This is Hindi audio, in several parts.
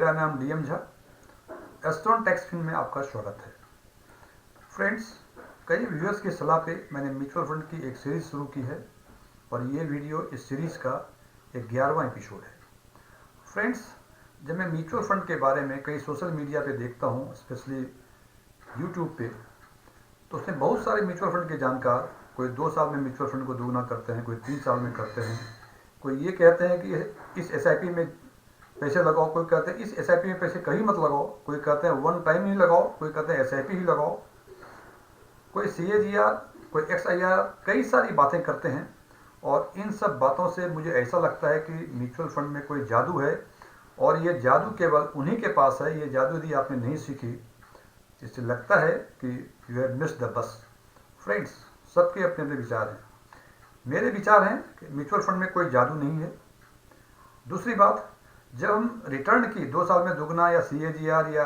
मेरा नाम DM Jha, Astron Tax Fin में आपका स्वागत है। फ्रेंड्स, कई व्यूअर्स की सलाह पे मैंने म्यूचुअल फंड की एक सीरीज़ शुरू की है और ये वीडियो इस सीरीज़ का 11वां एपिसोड है। फ्रेंड्स, जब मैं म्यूचुअल फंड के बारे में कई सोशल मीडिया पे देखता हूँ, स्पेशली यूट्यूब पे, तो उसमें बहुत सारे म्यूचुअल फंड के जानकार, कोई 2 साल में म्यूचुअल फंड को दोगुना करते हैं, कोई 3 साल में करते हैं, कोई ये कहते हैं कि इस एसआईपी में पैसे लगाओ, कोई कहते हैं इस एसआईपी में पैसे कहीं मत लगाओ, कोई कहते हैं वन टाइम ही लगाओ, कोई कहते हैं एसआईपी ही लगाओ, कोई सीएजीआर, कोई एक्सआईआर, कई सारी बातें करते हैं। और इन सब बातों से मुझे ऐसा लगता है कि म्यूचुअल फंड में कोई जादू है और ये जादू केवल उन्हीं के पास है। ये जादू यदि आपने नहीं सीखी, जिससे लगता है कि you have missed the bus. Friends, सबके अपने अपने विचार हैं। मेरे विचार हैं कि म्यूचुअल फंड में कोई जादू नहीं है। दूसरी बात, जब हम रिटर्न की 2 साल में दुगना या सीएजीआर या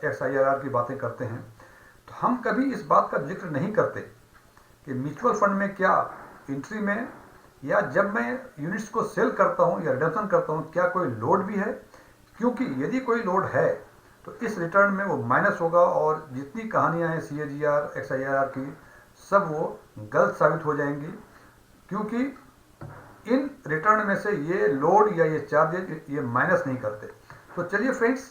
एक्सआईआर की बातें करते हैं, तो हम कभी इस बात का जिक्र नहीं करते कि म्यूचुअल फंड में क्या एंट्री में या जब मैं यूनिट्स को सेल करता हूं या रिडम्पशन करता हूं, क्या कोई लोड भी है। क्योंकि यदि कोई लोड है तो इस रिटर्न में वो माइनस होगा और जितनी कहानियां हैं सीएजीआर एक्सआईआर की, सब वो गलत साबित हो जाएंगी। क्योंकि इन रिटर्न में से ये लोड या ये चार्जेज ये माइनस नहीं करते। तो चलिए फ्रेंड्स,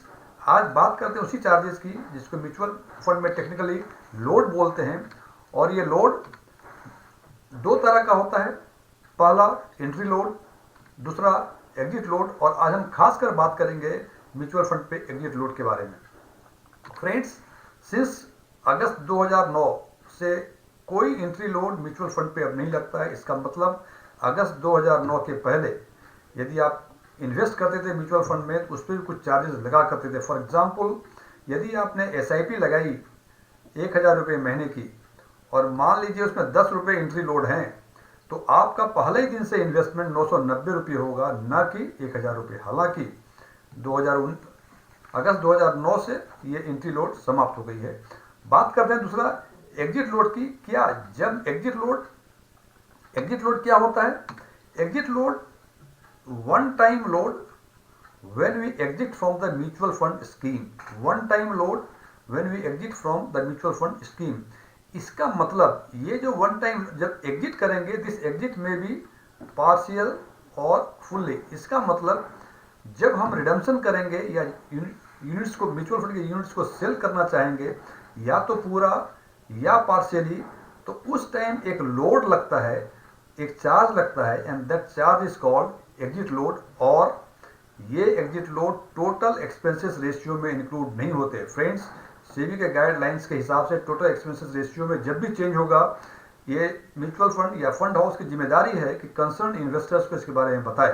आज बात करते हैं उसी चार्जेस की जिसको म्यूचुअल फंड में टेक्निकली लोड बोलते हैं। और ये लोड 2 तरह का होता है। पहला एंट्री लोड, दूसरा एग्जिट लोड। और आज हम खासकर बात करेंगे म्यूचुअल फंड पे एग्जिट लोड के बारे में। फ्रेंड्स, सिंस अगस्त 2009 से कोई एंट्री लोड म्यूचुअल फंड पे अब नहीं लगता है। इसका मतलब अगस्त 2009 के पहले यदि आप इन्वेस्ट करते थे म्यूचुअल फंड में तो उस पर भी कुछ चार्जेस लगा करते थे। फॉर एग्जांपल, यदि आपने एसआईपी लगाई 1000 रुपये महीने की और मान लीजिए उसमें 10 रुपये एंट्री लोड हैं, तो आपका पहले ही दिन से इन्वेस्टमेंट 990 रुपये होगा, न कि 1000 रुपये। हालांकि अगस्त 2009 से ये एंट्री लोड समाप्त हो गई है। बात करते हैं दूसरा एग्जिट लोड की। क्या जब एग्जिट लोड क्या होता है? Exit load one time load when we exit from the mutual fund scheme. One time load when we exit from the mutual fund scheme. इसका मतलब ये जो वन टाइम जब एग्जिट करेंगे, दिस एग्जिट में भी पार्शियल और फुल्ली। इसका मतलब जब हम रिडम्पशन करेंगे या यूनिट्स को, म्यूचुअल फंड के यूनिट्स को सेल करना चाहेंगे, या तो पूरा या पार्शियली, तो उस टाइम एक लोड लगता है, एक चार्ज लगता है, and that charge is called exit load. और ये exit load total expenses ratio में इंक्लूड नहीं होते। फ्रेंड्स, सेबी के गाइडलाइंस के हिसाब से टोटल एक्सपेंसेस रेशियो में जब भी चेंज होगा, ये म्यूचुअल फंड या फंड हाउस की जिम्मेदारी है कि कंसर्न इन्वेस्टर्स को इसके बारे में बताए।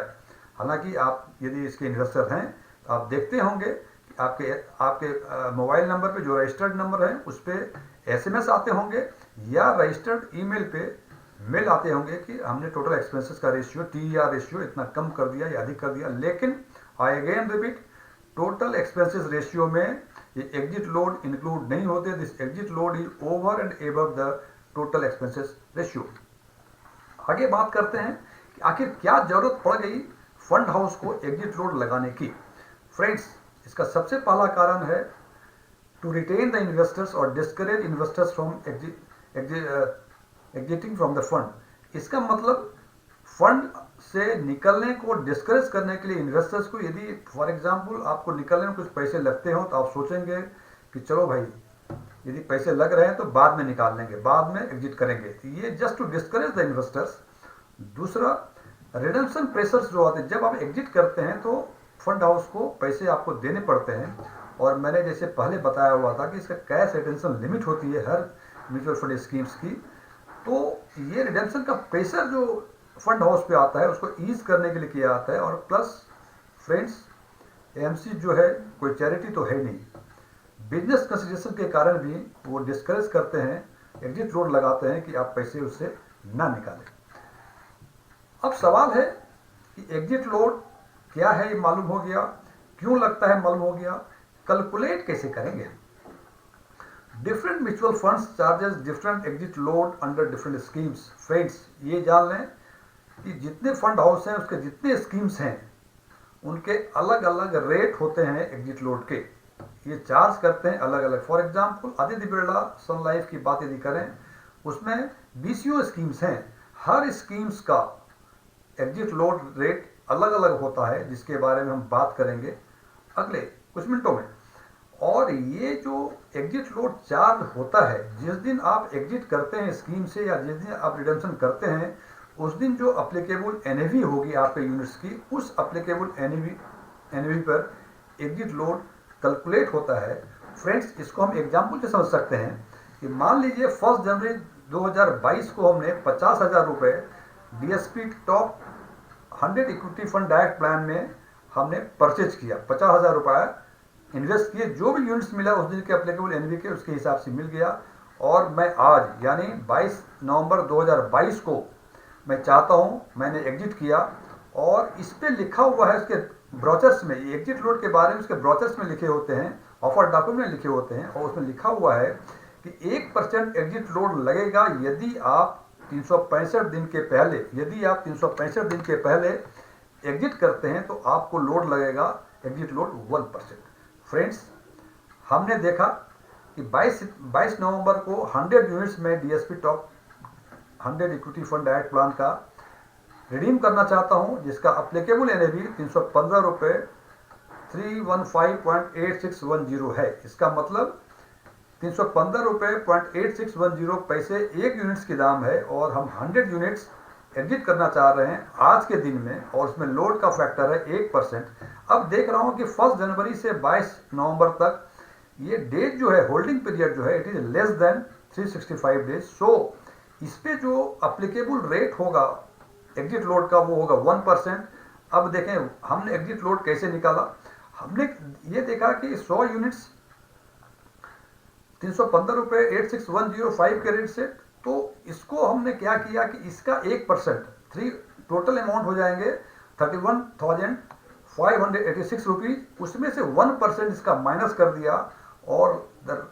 हालांकि आप यदि इसके इन्वेस्टर हैं तो आप देखते होंगे कि आपके मोबाइल नंबर पे जो रजिस्टर्ड नंबर है उस पर एसएमएस आते होंगे या रजिस्टर्ड ईमेल पे मेल आते होंगे कि हमने टोटल एक्सपेंसेस का रेशियो, टीईआर रेशियो इतना कम कर दिया या अधिक कर दिया। लेकिन I again repeat, total expenses ratio में ये एग्जिट लोड इंक्लूड नहीं होते। This exit load is over and above the total expenses ratio. आगे बात करते हैं कि आखिर क्या जरूरत पड़ गई फंड हाउस को एग्जिट लोड लगाने की। फ्रेंड्स, इसका सबसे पहला कारण है टू रिटेन द इन्वेस्टर्स और discourage investors from exiting from the fund. इसका मतलब फंड से निकलने को डिस्करेज करने के लिए इन्वेस्टर्स को, यदि फॉर एग्जांपल आपको निकलने में कुछ पैसे लगते हो तो आप सोचेंगे कि चलो भाई, यदि पैसे लग रहे हैं तो बाद में निकाल लेंगे, बाद में एग्जिट करेंगे। तो ये just to discourage the investors. दूसरा, रिडम्पशन प्रेशर्स जो आते हैं, जब आप एग्जिट करते हैं तो फंड हाउस को पैसे आपको देने पड़ते हैं। और मैंने जैसे पहले बताया हुआ था कि इसका कैश रिटेंशन लिमिट होती है हर म्यूचुअल फंड स्कीम्स की। तो ये रिडेम्पशन का प्रेशर जो फंड हाउस पे आता है उसको ईज करने के लिए किया जाता है। और प्लस फ्रेंड्स, एएमसी जो है कोई चैरिटी तो है नहीं, बिजनेस कंसिडरेशन के कारण भी वो डिस्करेज करते हैं, एग्जिट लोड लगाते हैं कि आप पैसे उससे ना निकालें। अब सवाल है कि एग्जिट लोड क्या है, ये मालूम हो गया, क्यों लगता है मालूम हो गया, कैलकुलेट कैसे करेंगे। Different mutual funds charges different exit load under different schemes. Friends, ये जान लें कि जितने फंड हाउस हैं उसके जितने स्कीम्स हैं उनके अलग अलग रेट होते हैं एग्जिट लोड के, ये चार्ज करते हैं अलग अलग। For example Aditya Birla sun life की बात यदि करें, उसमें बीसीओ स्कीम्स हैं, हर स्कीम्स का एग्जिट लोड रेट अलग अलग होता है, जिसके बारे में हम बात करेंगे अगले कुछ मिनटों में। और ये जो एग्जिट लोड चार्ज होता है, जिस दिन आप एग्जिट करते हैं स्कीम से या जिस दिन आप रिडम्पशन करते हैं, उस दिन जो अप्लीकेबल एनएवी होगी आपके यूनिट्स की, उस अप्लीकेबल एनएवी पर एग्जिट लोड कैलकुलेट होता है। फ्रेंड्स, इसको हम एग्जाम्पल से समझ सकते हैं कि मान लीजिए 1 जनवरी 2022 को हमने 50,000 रुपये DSP top 100 equity fund direct plan में हमने परचेज किया, 50,000 रुपये इन्वेस्ट किए, जो भी यूनिट्स मिला उस दिन के अप्लीकेबल एनवी के उसके हिसाब से मिल गया। और मैं आज यानी 22 नवंबर 2022 को मैं चाहता हूं, मैंने एग्जिट किया, और इस पे लिखा हुआ है उसके ब्रोचर्स में, ये एग्जिट लोड के बारे में उसके ब्रोचर्स में लिखे होते हैं, ऑफर डॉक्यूमेंट में लिखे होते हैं, और उसमें लिखा हुआ है कि 1% एग्जिट लोड लगेगा यदि आप 365 दिन के पहले, यदि आप 365 दिन के पहले एग्जिट करते हैं तो आपको लोड लगेगा एग्जिट लोड 1%। फ्रेंड्स, हमने देखा कि 22 नवंबर को 100 यूनिट्स में DSP top 100 equity fund direct plan का रिडीम करना चाहता हूं, जिसका अप्लीकेबल एनएवी 315 रुपये 315.8610 है। इसका मतलब 315 रुपये 8610 पैसे एक यूनिट्स की दाम है, और हम 100 यूनिट्स एग्जिट करना चाह रहे हैं आज के दिन में, और उसमें लोड का फैक्टर है 1%। अब देख रहा हूं कि 1 जनवरी से 22 नवंबर तक ये डेट जो है, होल्डिंग पीरियड जो है, it is less than 365 days. So इस पे जो अप्लीकेबल रेट होगा एग्जिट लोड का वो होगा 1%। अब देखें हमने एग्जिट लोड कैसे निकाला। हमने ये देखा कि 100 यूनिट्स 315 रुपये 86,105 के रेट से, तो इसको हमने क्या किया कि इसका 1% 3 टोटल अमाउंट हो जाएंगे 31,586 रुपीज, उसमें से 1% इसका माइनस कर दिया, और the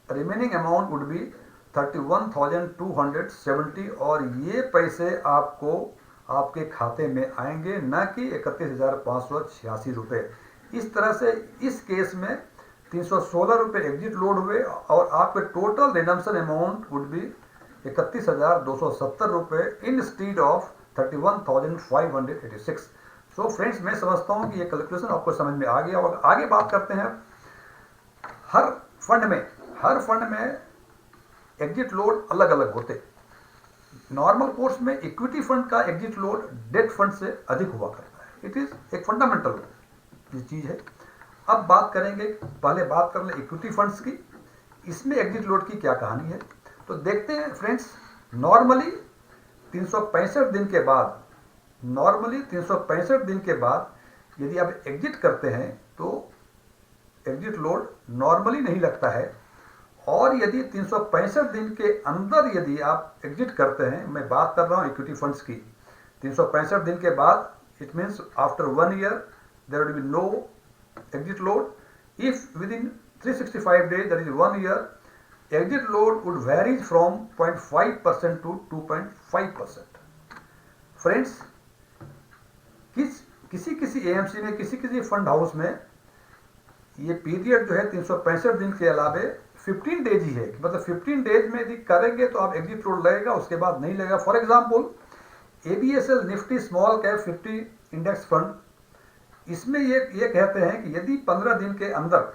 remaining amount would be 31,270, और ये पैसे आपको आपके खाते में आएंगे, न कि 31,586 रुपये। इस तरह से इस केस में 316 रुपये एग्जिट लोड हुए, और आपके total redemption amount would be 31,270 रुपये इंस्टीड ऑफ 31,586। सो फ्रेंड्स, मैं समझता हूं कि ये कैलकुलेशन आपको समझ में आ गया। और आगे बात करते हैं, हर फंड में एग्जिट लोड अलग अलग होते। नॉर्मल कोर्स में इक्विटी फंड का एग्जिट लोड डेट फंड से अधिक हुआ करता है, इट इज एक फंडामेंटल चीज है। अब बात करेंगे, पहले बात कर ले इक्विटी फंड्स की, इसमें एग्जिट लोड की क्या कहानी है। तो देखते हैं फ्रेंड्स, नॉर्मली 365 दिन के बाद, यदि आप एग्जिट करते हैं तो एग्जिट लोड नॉर्मली नहीं लगता है, और यदि 365 दिन के अंदर यदि आप एग्जिट करते हैं, मैं बात कर रहा हूं इक्विटी फंड्स की, 365 दिन के बाद, it means after 1 year there will be no exit load. If within 365 days, that is 1 year, exit load would vary from 0.5% to 2.5%. Friends, किसी एएमसी में, किसी फंड हाउस में ये पीरियड जो है 365 दिन के अलावे 15 डेज ही है, मतलब 15 डेज में यदि करेंगे तो आप एग्जिट लोड लगेगा, उसके बाद नहीं लगेगा। For example ABSL Nifty small cap 50 index fund, इसमें ये कहते हैं कि यदि 15 दिन के अंदर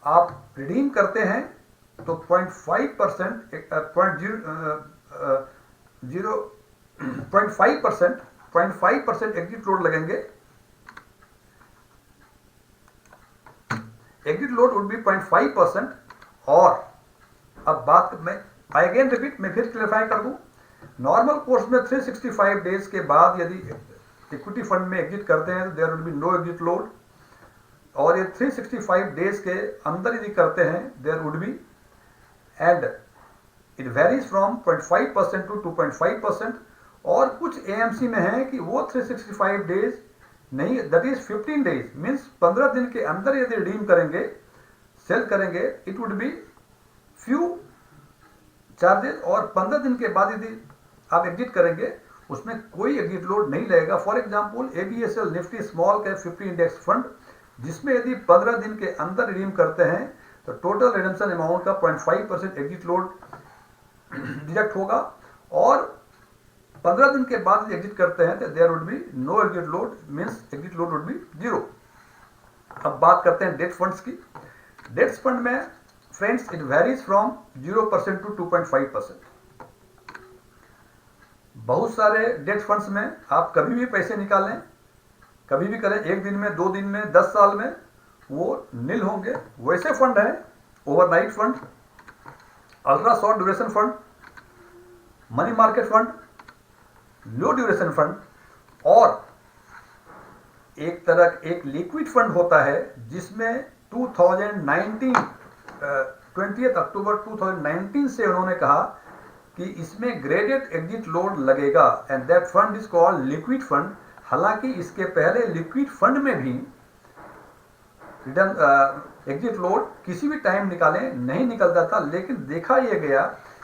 आप रिडीम करते हैं तो 0.5% एग्जिट लोड लगेंगे। Exit load would B 0.5%। और अब बात मैं अगेन रिपीट, मैं फिर क्लियरफाई कर दूं, नॉर्मल कोर्स में 365 डेज के बाद यदि इक्विटी फंड में एग्जिट करते हैं तो there will be no exit load, और ये 365 डेज के अंदर यदि करते हैं there would be, and it varies from 0.5% to 2.5%। और कुछ एएमसी में है कि वो 365 डेज नहीं, दैट इज 15 डेज, मीन्स 15 दिन के अंदर यदि रिडीम करेंगे, सेल करेंगे, it would be few charges, और 15 दिन के बाद यदि आप एग्जिट करेंगे उसमें कोई एग्जिट लोड नहीं लगेगा। For example ABSL Nifty small cap 50 index fund, जिसमें यदि 15 दिन के अंदर रिडीम करते हैं तो टोटल रिडम्पशन अमाउंट का 0.5% एग्जिट लोड डिडक्ट होगा, और 15 दिन के बाद एग्जिट करते हैं तो there would be no exit load, means exit load would be 0। अब बात करते हैं डेट फंड्स की। डेट फंड में friends it varies from 0% to 2.5%। बहुत सारे डेट फंड्स में आप कभी भी पैसे निकालें, कभी भी करें, 1 दिन में, 2 दिन में, 10 साल में, वो नील होंगे। वैसे फंड है overnight fund, ultra short duration fund, money market fund, low duration fund, और एक तरह एक लिक्विड फंड होता है जिसमें 20 अक्टूबर 2019 से उन्होंने कहा कि इसमें ग्रेडेड एग्जिट लोड लगेगा and that fund is called liquid fund. हालांकि इसके पहले लिक्विड फंड में भी रिटर्न एग्जिट लोड किसी भी टाइम निकालें नहीं निकलता था, लेकिन देखा यह गया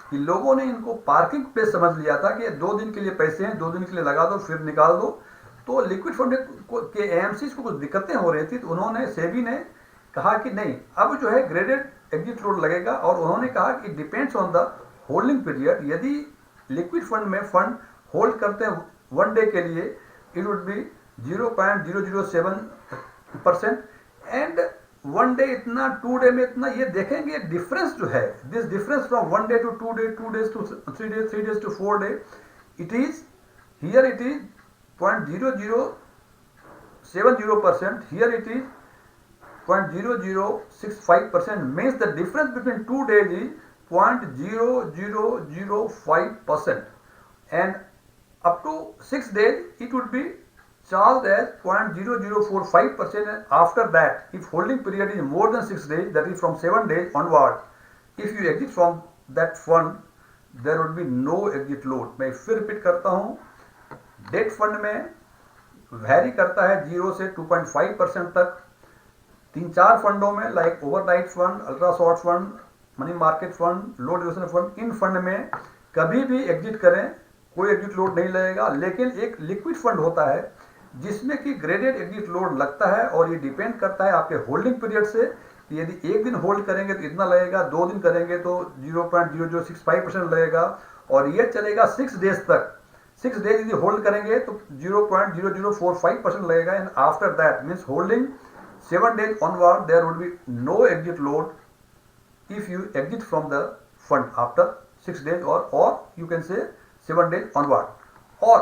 कि लोगों ने इनको पार्किंग पे समझ लिया था कि 2 दिन के लिए पैसे हैं, 2 दिन के लिए लगा दो फिर निकाल दो। तो लिक्विड फंड के AMCs को कुछ दिक्कतें हो रही थी, तो उन्होंने सेबी ने कहा कि नहीं, अब जो है ग्रेडेड एग्जिट लोड लगेगा, और उन्होंने कहा कि depends on the holding period. यदि लिक्विड फंड में फंड होल्ड करते हैं 1 डे के लिए, it would be 0.007%, and 1 day इतना, 2 डे में इतना। ये देखेंगे डिफरेंस जो है, this difference from 1 day to 2 day, 2 days to 3 day, 3 days to 4 day, it is here it is 0.0070%, here it is 0.0065%, means the difference between 2 days is 0.0005%, and up to 6 days it would be charged as 0.0045%, and after that if holding period is more than 6 days, that is from 7 days onward, if you exit from that fund there would be no exit load। मैं फिर रिपीट करता हूँ, डेट फंड में वैरी करता है 0 से 2.5% तक। 3-4 फंडों में like overnight fund, ultra short fund, money market fund, low duration fund, इन फंड में कभी भी एग्जिट करें कोई एग्जिट लोड नहीं लगेगा। लेकिन एक लिक्विड फंड होता है जिसमें कि ग्रेडेड एग्जिट लोड लगता है, और ये डिपेंड करता है आपके होल्डिंग पीरियड से कि यदि 1 दिन होल्ड करेंगे तो इतना लगेगा, 2 दिन करेंगे तो 0.0065% लगेगा, और ये चलेगा 6 डेज तक। 6 डेज यदि होल्ड करेंगे तो 0.0045% लगेगा, and after that means holding 7 days onward there would be no exit load if you exit from the fund after 6 days or you can say 7 days onward। और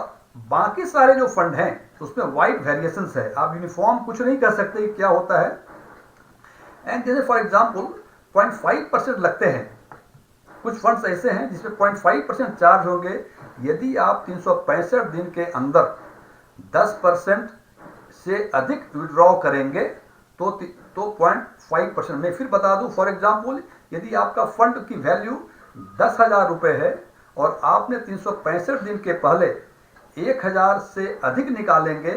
बाकी सारे जो फंड हैं उसमें वाइड वेरिएशंस है, आप यूनिफॉर्म कुछ नहीं कर सकते कि क्या होता है। एंड जैसे फॉर एग्जांपल 0.5% लगते हैं, कुछ फंड्स ऐसे हैं जिसमें 0.5% चार्ज होंगे। यदि आप 365 दिन के अंदर 10% से अधिक विड्रॉ करेंगे तो 0.5%। मैं फिर बता दूं, फॉर एग्जांपल यदि आपका फंड की वैल्यू 10,000 रुपये है और आपने 365 दिन के पहले 1,000 से अधिक निकालेंगे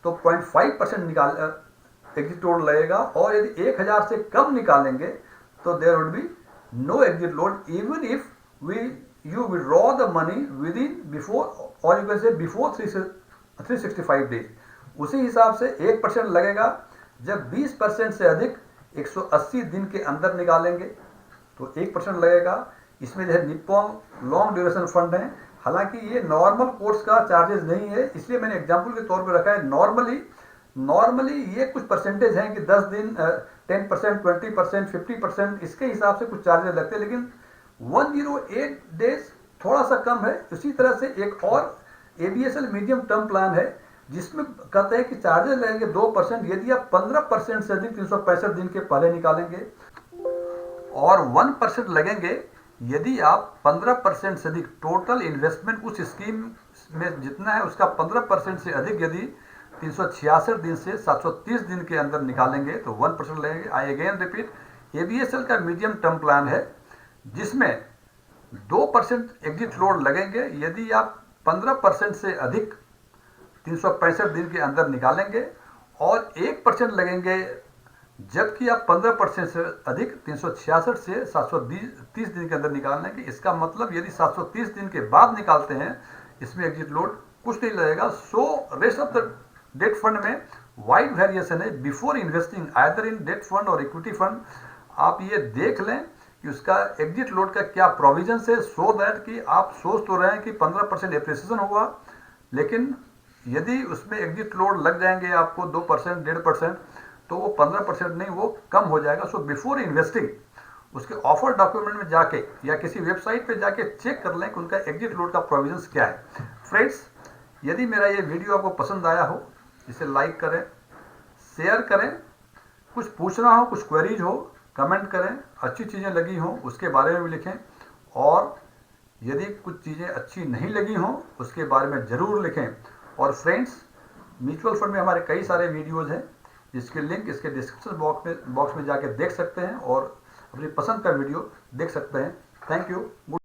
तो 0.5% एग्जिट लोड लगेगा, और यदि 1,000 से कम निकालेंगे तो there would be no exit load even if you withdraw the money within before or you can say before 365 days। उसी हिसाब से 1% लगेगा जब 20% से अधिक 180 दिन के अंदर निकालेंगे तो 1% लगेगा। इसमें जो है निप्पॉन लॉन्ग ड्यूरेशन फंड है, हालांकि ये नॉर्मल कोर्स का चार्जेस नहीं है, इसलिए मैंने एग्जांपल के तौर पे रखा है। नॉर्मली ये कुछ परसेंटेज हैं कि 10 दिन 10%, 20%, 50%, इसके हिसाब से कुछ चार्जेस लगते हैं, लेकिन 108 डेज थोड़ा सा कम है। इसी तरह से एक और ABSL मीडियम टर्म प्लान है जिसमें कहते हैं कि चार्जेस लगेंगे 2% यदि आप 15% से अधिक 365 दिन के पहले निकालेंगे, और 1% लगेंगे यदि आप 15% से अधिक टोटल इन्वेस्टमेंट उस स्कीम में जितना है उसका 15% से अधिक यदि 366 दिन से 730 दिन के अंदर निकालेंगे तो 1% लगेंगे। आई अगेन रिपीट, ABSL का मीडियम टर्म प्लान है जिसमें 2% एग्जिट लोड लगेंगे यदि आप 15% से अधिक 365 दिन के अंदर निकालेंगे, और 1% लगेंगे जबकि आप 15% से अधिक 366 से 730 दिन के अंदर निकालेंगे। इसका मतलब यदि 730 दिन के बाद निकालते हैं इसमें एग्जिट लोड कुछ नहीं लगेगा। So rest of the debt fund में वाइड वेरिएशन है। Before investing either in debt fund और इक्विटी फंड, आप ये देख लें कि उसका एग्जिट लोड का क्या प्रोविजन है, सो दैट कि आप सोच तो रहे हैं कि 15% एप्रिसिएशन होगा, लेकिन यदि उसमें एग्जिट लोड लग जाएंगे आपको 2%, 1.5%, तो वो 15% नहीं, वो कम हो जाएगा। सो बिफोर इन्वेस्टिंग उसके ऑफर डॉक्यूमेंट में जाके या किसी वेबसाइट पे जाके चेक कर लें कि उनका एग्जिट लोड का प्रोविजंस क्या है। फ्रेंड्स, यदि मेरा ये वीडियो आपको पसंद आया हो, इसे लाइक करें, शेयर करें, कुछ पूछना हो, कुछ क्वेरीज हो, कमेंट करें, अच्छी चीज़ें लगी हों उसके बारे में भी लिखें, और यदि कुछ चीज़ें अच्छी नहीं लगी हों उसके बारे में ज़रूर लिखें। और फ्रेंड्स, म्यूचुअल फंड में हमारे कई सारे वीडियोज़ हैं, जिसके लिंक इसके डिस्क्रिप्शन बॉक्स में जाके देख सकते हैं और अपनी पसंद का वीडियो देख सकते हैं। Thank you.